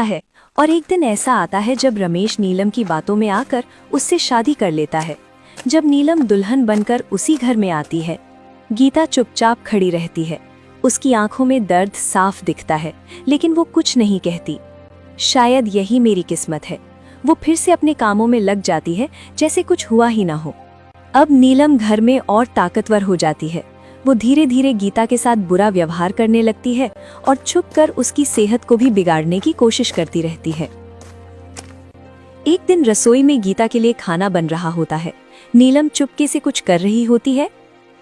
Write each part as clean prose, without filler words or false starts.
है और एक दिन ऐसा आता है जब रमेश नीलम की बातों में आकर उससे शादी कर लेता है। जब नीलम दुल्हन बनकर उसी घर में आती है, गीता चुपचाप खड़ी रहती है। उसकी आंखों में दर्द साफ दिखता है, लेकिन वो कुछ नहीं कहती। शायद यही मेरी किस्मत है। वो फिर से अपने कामों में लग जाती है जैसे कुछ हुआ ही ना हो। अब नीलम घर में और ताकतवर हो जाती है। वो धीरे धीरे गीता के साथ बुरा व्यवहार करने लगती है और छुपकर उसकी सेहत को भी बिगाड़ने की कोशिश करती रहती है। एक दिन रसोई में गीता के लिए खाना बन रहा होता है। नीलम चुपके से कुछ कर रही होती है।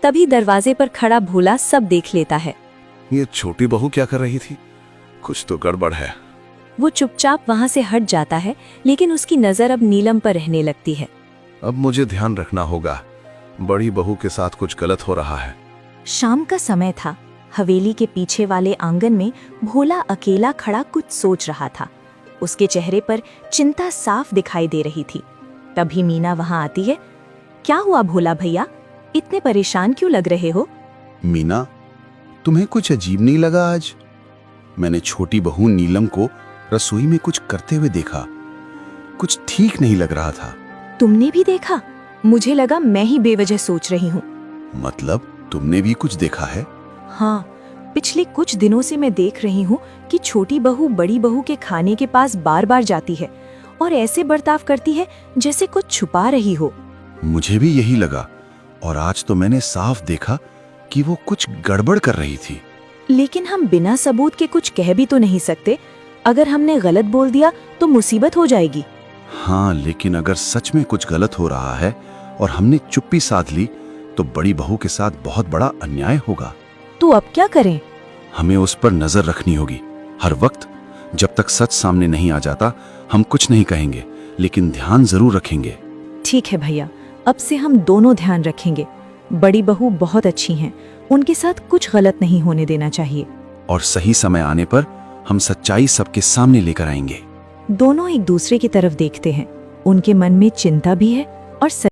तभी दरवाजे पर खड़ा भोला सब देख लेता है। ये छोटी बहू क्या कर रही थी? कुछ तो गड़बड़ है। वो चुपचाप वहां से हट जाता है, लेकिन उसकी नजर अब नीलम पर रहने लगती है। अब मुझे ध्यान रखना होगा, बड़ी बहू के साथ कुछ गलत हो रहा है। शाम का समय था। हवेली के पीछे वाले आंगन में भोला अकेला खड़ा कुछ सोच रहा था। उसके चेहरे पर चिंता साफ दिखाई दे रही थी। तभी मीना वहां आती है। क्या हुआ भोला भैया, इतने परेशान क्यों लग रहे हो? मीना, तुम्हें कुछ अजीब नहीं लगा आज? मैंने छोटी बहू नीलम को रसोई में कुछ करते हुए देखा। कुछ ठीक नहीं लग रहा था। तुमने भी देखा? मुझे लगा मैं ही बेवजह सोच रही हूँ। मतलब तुमने भी कुछ देखा है? हाँ, पिछले कुछ दिनों से मैं देख रही हूँ कि छोटी बहू बड़ी बहू के खाने के पास बार बार जाती है और ऐसे बर्ताव करती है जैसे कुछ छुपा रही हो। मुझे भी यही लगा, और आज तो मैंने साफ देखा कि वो कुछ गड़बड़ कर रही थी। लेकिन हम बिना सबूत के कुछ कह भी तो नहीं सकते। अगर हमने गलत बोल दिया तो मुसीबत हो जाएगी। हाँ, लेकिन अगर सच में कुछ गलत हो रहा है और हमने चुप्पी साध ली तो बड़ी बहू के साथ बहुत बड़ा अन्याय होगा। तो अब क्या करें? हमें उस पर नजर रखनी होगी हर वक्त। जब तक सच सामने नहीं आ जाता हम कुछ नहीं कहेंगे, लेकिन ध्यान जरूर रखेंगे। ठीक है भैया, अब से हम दोनों ध्यान रखेंगे। बड़ी बहू बहुत अच्छी हैं, उनके साथ कुछ गलत नहीं होने देना चाहिए। और सही समय आने पर हम सच्चाई सबके सामने लेकर आएंगे। दोनों एक दूसरे की तरफ देखते हैं। उनके मन में चिंता भी है और